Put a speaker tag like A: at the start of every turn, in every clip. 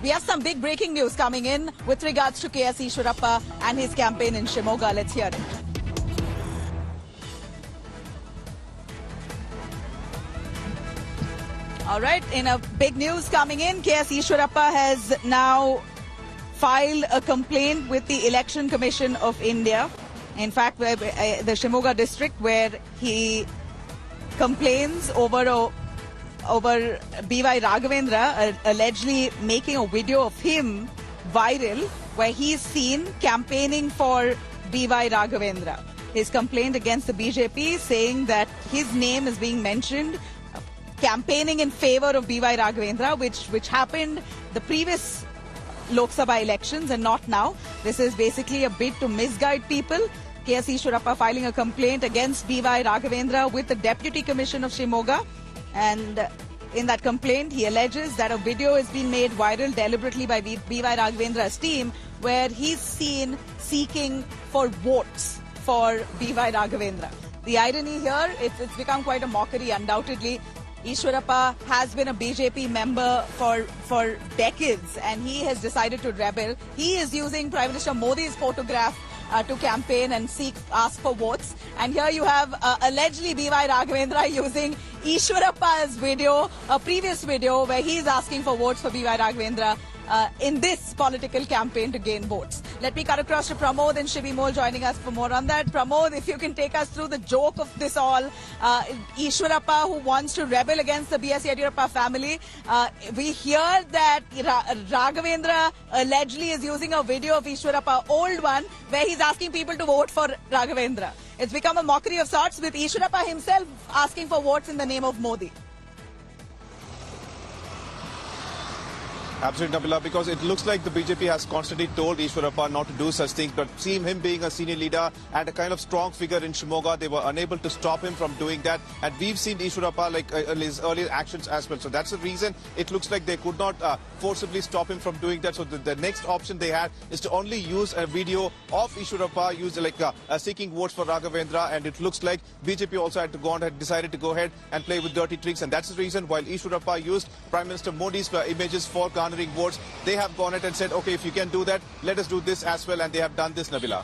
A: We have some big breaking news coming in with regards to KS Ishwarappa and his campaign in Shimoga. Let's hear it. All right, in a big news coming in, KS Ishwarappa has now filed a complaint with the Election Commission of India. In fact, the Shimoga district, where he complains over B.Y. Raghavendra allegedly making a video of him viral where he's seen campaigning for B.Y. Raghavendra. His complaint against the BJP saying that his name is being mentioned campaigning in favor of B.Y. Raghavendra, which happened the previous Lok Sabha elections and not now. This is basically a bid to misguide people. KS Ishwarappa filing a complaint against B.Y. Raghavendra with the Deputy Commission of Shimoga. And in that complaint, he alleges that a video has been made viral deliberately by B.Y. Raghavendra's team where he's seen seeking for votes for B.Y. Raghavendra. The irony here, it's become quite a mockery, undoubtedly. Ishwarappa has been a BJP member for decades and he has decided to rebel. He is using Prime Minister Modi's photograph to campaign and ask for votes. And here you have allegedly B.Y. Raghavendra using Ishwarappa's video, a previous video where he is asking for votes for B.Y. Raghavendra in this political campaign to gain votes. Let me cut across to Pramod and Shivi Mol joining us for more on that. Pramod, if you can take us through the joke of this all. Ishwarappa, who wants to rebel against the B.S. Yediyurappa family. We hear that Raghavendra allegedly is using a video of Ishwarappa, old one, where he's asking people to vote for Raghavendra. It's become a mockery of sorts, with Ishwarappa himself asking for votes in the name of Modi.
B: Absolutely, Nabila, because it looks like the BJP has constantly told Ishwarappa not to do such things, but seeing him being a senior leader and a kind of strong figure in Shimoga, they were unable to stop him from doing that. And we've seen Ishwarappa like his earlier actions as well. So that's the reason it looks like they could not forcibly stop him from doing that. So the next option they had is to only use a video of Ishwarappa seeking votes for Raghavendra, and it looks like BJP also had to go on and decided to go ahead and play with dirty tricks, and that's the reason while Ishwarappa used Prime Minister Modi's images for garnering votes, they have gone ahead and said, okay, if you can do that, let us do this as well, and they have done this, Nabila.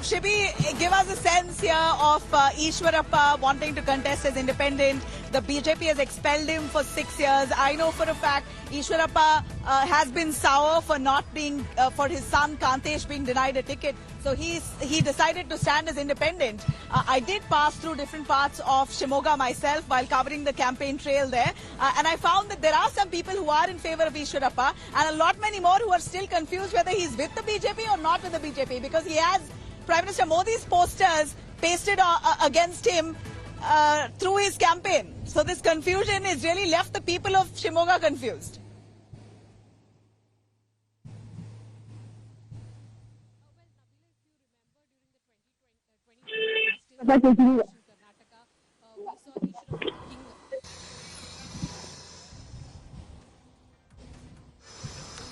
A: Shibi, give us a sense here of Ishwarappa wanting to contest as independent. The BJP has expelled him for 6 years. I know for a fact Ishwarappa has been sour for not being, for his son Kantesh being denied a ticket. So he decided to stand as independent. I did pass through different parts of Shimoga myself while covering the campaign trail there. And I found that there are some people who are in favor of Ishwarappa and a lot many more who are still confused whether he's with the BJP or not with the BJP, because he has Prime Minister Modi's posters pasted against him through his campaign. So this confusion has really left the people of Shimoga confused.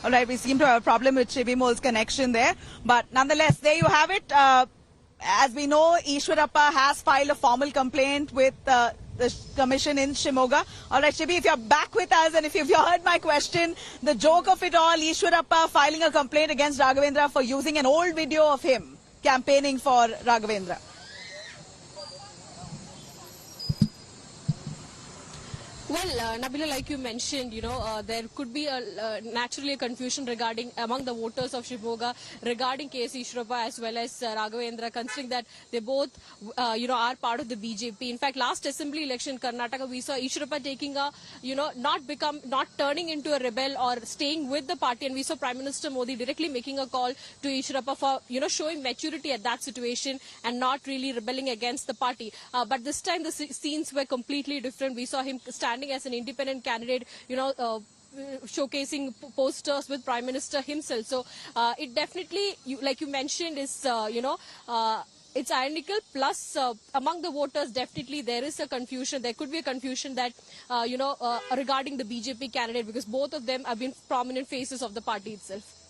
A: All right, we seem to have a problem with Shivi Mol's connection there. But nonetheless, there you have it. As we know, Ishwarappa has filed a formal complaint with the commission in Shimoga. All right, Shivi, if you're back with us and if you've heard my question, the joke of it all, Ishwarappa filing a complaint against Raghavendra for using an old video of him campaigning for Raghavendra.
C: Well, Nabila, like you mentioned, there could be naturally a confusion regarding among the voters of Shimoga regarding KS Ishwarappa as well as Raghavendra, considering that they both, are part of the BJP. In fact, last assembly election in Karnataka, we saw Ishwarappa taking a, not turning into a rebel or staying with the party, and we saw Prime Minister Modi directly making a call to Ishwarappa for, showing maturity at that situation and not really rebelling against the party. But this time the scenes were completely different. We saw him standing as an independent candidate, showcasing posters with Prime Minister himself. So it definitely, like you mentioned, is, it's ironical. Plus, among the voters, definitely there is a confusion. There could be a confusion that, regarding the BJP candidate, because both of them have been prominent faces of the party itself.